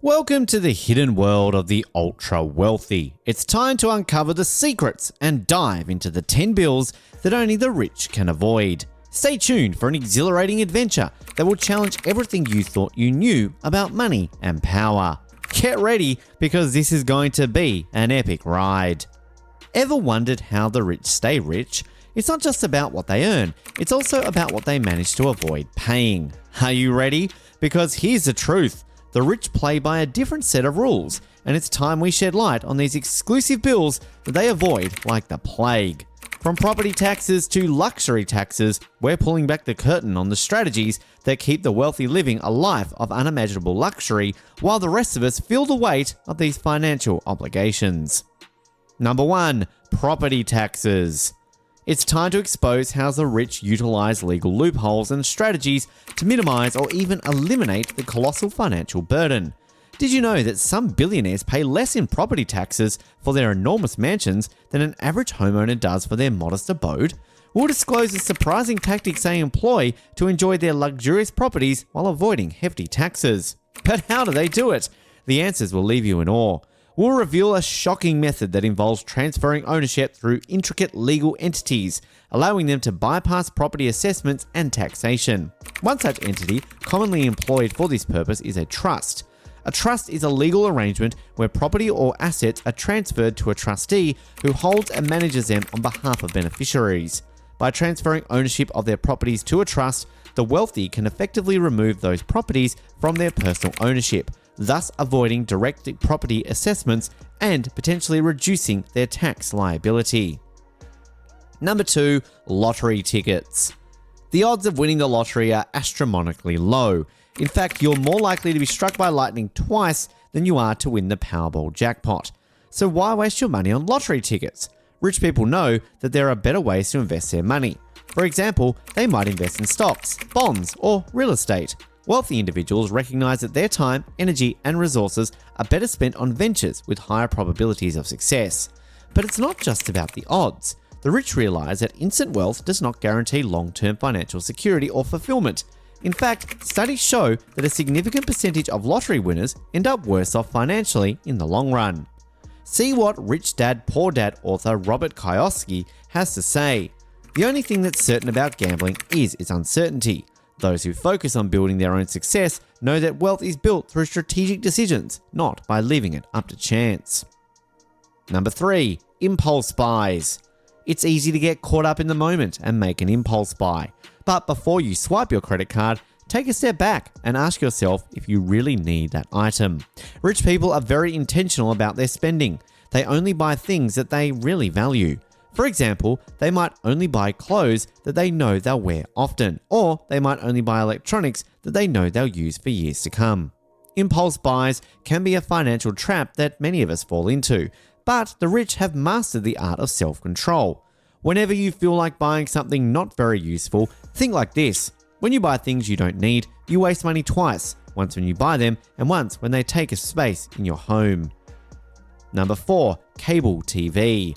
Welcome to the hidden world of the ultra wealthy. It's time to uncover the secrets and dive into the 10 bills that only the rich can avoid. Stay tuned for an exhilarating adventure that will challenge everything you thought you knew about money and power. Get ready because this is going to be an epic ride. Ever wondered how the rich stay rich? It's not just about what they earn, it's also about what they manage to avoid paying. Are you ready? Because here's the truth. The rich play by a different set of rules, and it's time we shed light on these exclusive bills that they avoid like the plague. From property taxes to luxury taxes, we're pulling back the curtain on the strategies that keep the wealthy living a life of unimaginable luxury, while the rest of us feel the weight of these financial obligations. Number 1. Property taxes. It's time to expose how the rich utilize legal loopholes and strategies to minimize or even eliminate the colossal financial burden. Did you know that some billionaires pay less in property taxes for their enormous mansions than an average homeowner does for their modest abode? We'll disclose the surprising tactics they employ to enjoy their luxurious properties while avoiding hefty taxes. But how do they do it? The answers will leave you in awe. We'll reveal a shocking method that involves transferring ownership through intricate legal entities, allowing them to bypass property assessments and taxation. One such entity, commonly employed for this purpose, is a trust. A trust is a legal arrangement where property or assets are transferred to a trustee who holds and manages them on behalf of beneficiaries. By transferring ownership of their properties to a trust, the wealthy can effectively remove those properties from their personal ownership, thus avoiding direct property assessments and potentially reducing their tax liability. Number 2. Lottery tickets. The odds of winning the lottery are astronomically low. In fact, you're more likely to be struck by lightning twice than you are to win the Powerball jackpot. So why waste your money on lottery tickets? Rich people know that there are better ways to invest their money. For example, they might invest in stocks, bonds, or real estate. Wealthy individuals recognize that their time, energy, and resources are better spent on ventures with higher probabilities of success. But it's not just about the odds. The rich realize that instant wealth does not guarantee long-term financial security or fulfillment. In fact, studies show that a significant percentage of lottery winners end up worse off financially in the long run. See what Rich Dad Poor Dad author Robert Kiyosaki has to say. The only thing that's certain about gambling is its uncertainty. Those who focus on building their own success know that wealth is built through strategic decisions, not by leaving it up to chance. Number 3. Impulse buys. It's easy to get caught up in the moment and make an impulse buy. But before you swipe your credit card, take a step back and ask yourself if you really need that item. Rich people are very intentional about their spending. They only buy things that they really value. For example, they might only buy clothes that they know they'll wear often, or they might only buy electronics that they know they'll use for years to come. Impulse buys can be a financial trap that many of us fall into, but the rich have mastered the art of self-control. Whenever you feel like buying something not very useful, think like this. When you buy things you don't need, you waste money twice, once when you buy them and once when they take a space in your home. Number 4. Cable TV.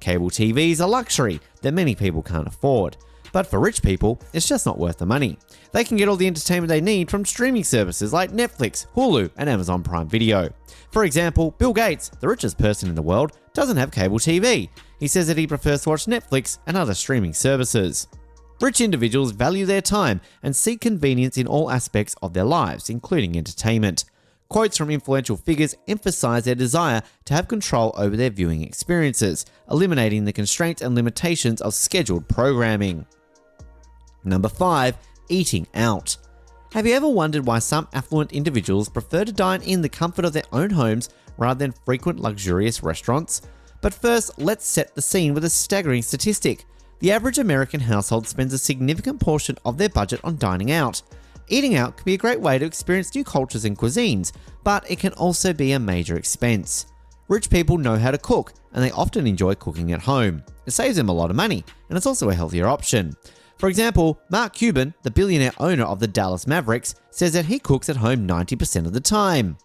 Cable TV is a luxury that many people can't afford. But for rich people, it's just not worth the money. They can get all the entertainment they need from streaming services like Netflix, Hulu, and Amazon Prime Video. For example, Bill Gates, the richest person in the world, doesn't have cable TV. He says that he prefers to watch Netflix and other streaming services. Rich individuals value their time and seek convenience in all aspects of their lives, including entertainment. Quotes from influential figures emphasize their desire to have control over their viewing experiences, eliminating the constraints and limitations of scheduled programming. Number 5. Eating out. Have you ever wondered why some affluent individuals prefer to dine in the comfort of their own homes rather than frequent luxurious restaurants? But first, let's set the scene with a staggering statistic. The average American household spends a significant portion of their budget on dining out. Eating out can be a great way to experience new cultures and cuisines, but it can also be a major expense. Rich people know how to cook, and they often enjoy cooking at home. It saves them a lot of money, and it's also a healthier option. For example, Mark Cuban, the billionaire owner of the Dallas Mavericks, says that he cooks at home 90% of the time.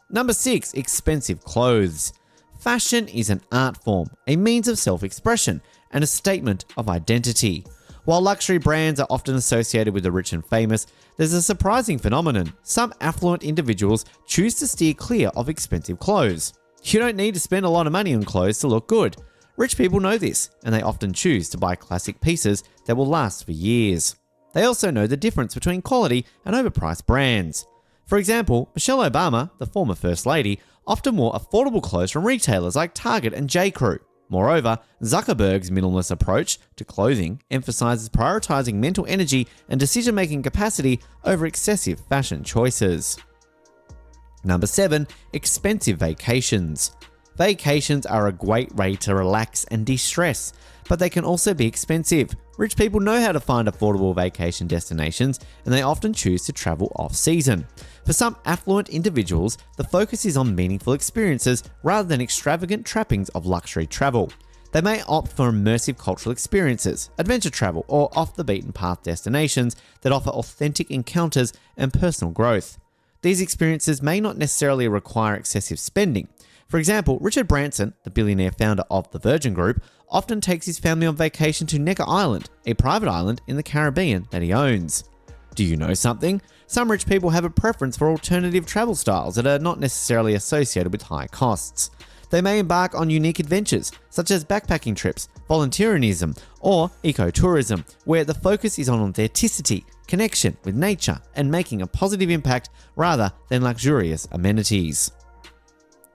Number 6. Expensive clothes. Fashion is an art form, a means of self-expression, and a statement of identity. While luxury brands are often associated with the rich and famous, there's a surprising phenomenon. Some affluent individuals choose to steer clear of expensive clothes. You don't need to spend a lot of money on clothes to look good. Rich people know this, and they often choose to buy classic pieces that will last for years. They also know the difference between quality and overpriced brands. For example, Michelle Obama, the former First Lady, often wore affordable clothes from retailers like Target and J.Crew. Moreover, Zuckerberg's minimalist approach to clothing emphasizes prioritizing mental energy and decision-making capacity over excessive fashion choices. Number 7. Expensive vacations. Vacations are a great way to relax and de-stress, but they can also be expensive. Rich people know how to find affordable vacation destinations, and they often choose to travel off-season. For some affluent individuals, the focus is on meaningful experiences rather than extravagant trappings of luxury travel. They may opt for immersive cultural experiences, adventure travel, or off-the-beaten-path destinations that offer authentic encounters and personal growth. These experiences may not necessarily require excessive spending. For example, Richard Branson, the billionaire founder of the Virgin Group, often takes his family on vacation to Necker Island, a private island in the Caribbean that he owns. Do you know something? Some rich people have a preference for alternative travel styles that are not necessarily associated with high costs. They may embark on unique adventures, such as backpacking trips, volunteerism, or ecotourism, where the focus is on authenticity, connection with nature, and making a positive impact rather than luxurious amenities.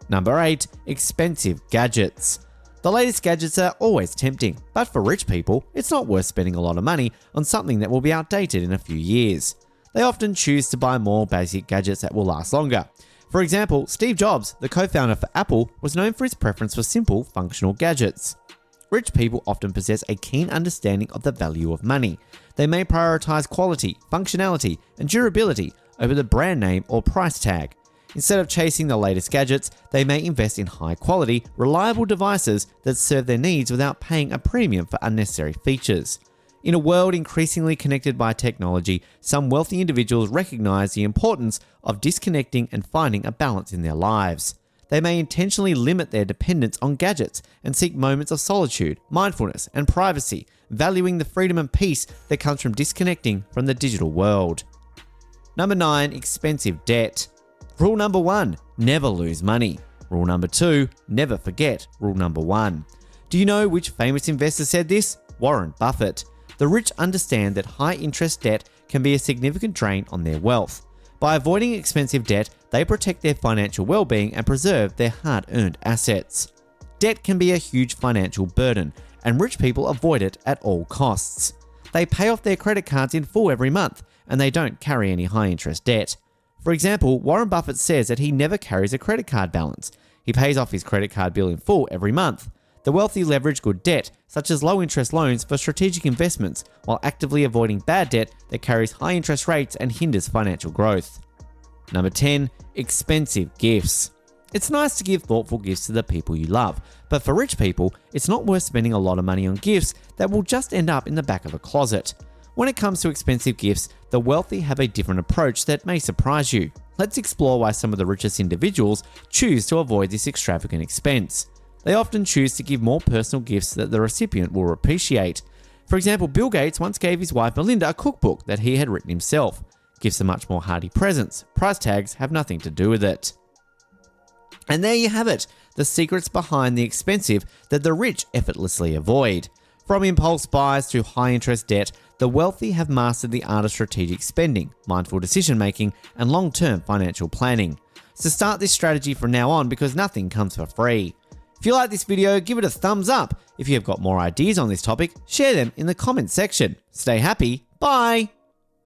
Number 8. Expensive gadgets. The latest gadgets are always tempting, but for rich people, it's not worth spending a lot of money on something that will be outdated in a few years. They often choose to buy more basic gadgets that will last longer. For example, Steve Jobs, the co-founder for Apple, was known for his preference for simple, functional gadgets. Rich people often possess a keen understanding of the value of money. They may prioritize quality, functionality, and durability over the brand name or price tag. Instead of chasing the latest gadgets, they may invest in high-quality, reliable devices that serve their needs without paying a premium for unnecessary features. In a world increasingly connected by technology, some wealthy individuals recognize the importance of disconnecting and finding a balance in their lives. They may intentionally limit their dependence on gadgets and seek moments of solitude, mindfulness, and privacy, valuing the freedom and peace that comes from disconnecting from the digital world. Number 9. Expensive debt. Rule number 1, never lose money. Rule number 2, never forget rule number 1. Do you know which famous investor said this? Warren Buffett. The rich understand that high-interest debt can be a significant drain on their wealth. By avoiding expensive debt, they protect their financial well-being and preserve their hard-earned assets. Debt can be a huge financial burden, and rich people avoid it at all costs. They pay off their credit cards in full every month, and they don't carry any high-interest debt. For example, Warren Buffett says that he never carries a credit card balance. He pays off his credit card bill in full every month. The wealthy leverage good debt, such as low-interest loans for strategic investments, while actively avoiding bad debt that carries high interest rates and hinders financial growth. Number 10. Expensive gifts. It's nice to give thoughtful gifts to the people you love, but for rich people, it's not worth spending a lot of money on gifts that will just end up in the back of a closet. When it comes to expensive gifts, the wealthy have a different approach that may surprise you. Let's explore why some of the richest individuals choose to avoid this extravagant expense. They often choose to give more personal gifts that the recipient will appreciate. For example, Bill Gates once gave his wife Melinda a cookbook that he had written himself. Gifts are much more hardy presents. Price tags have nothing to do with it. And there you have it, the secrets behind the expensive that the rich effortlessly avoid. From impulse buys to high-interest debt, the wealthy have mastered the art of strategic spending, mindful decision-making, and long-term financial planning. So start this strategy from now on because nothing comes for free. If you like this video, give it a thumbs up. If you have got more ideas on this topic, share them in the comments section. Stay happy. Bye!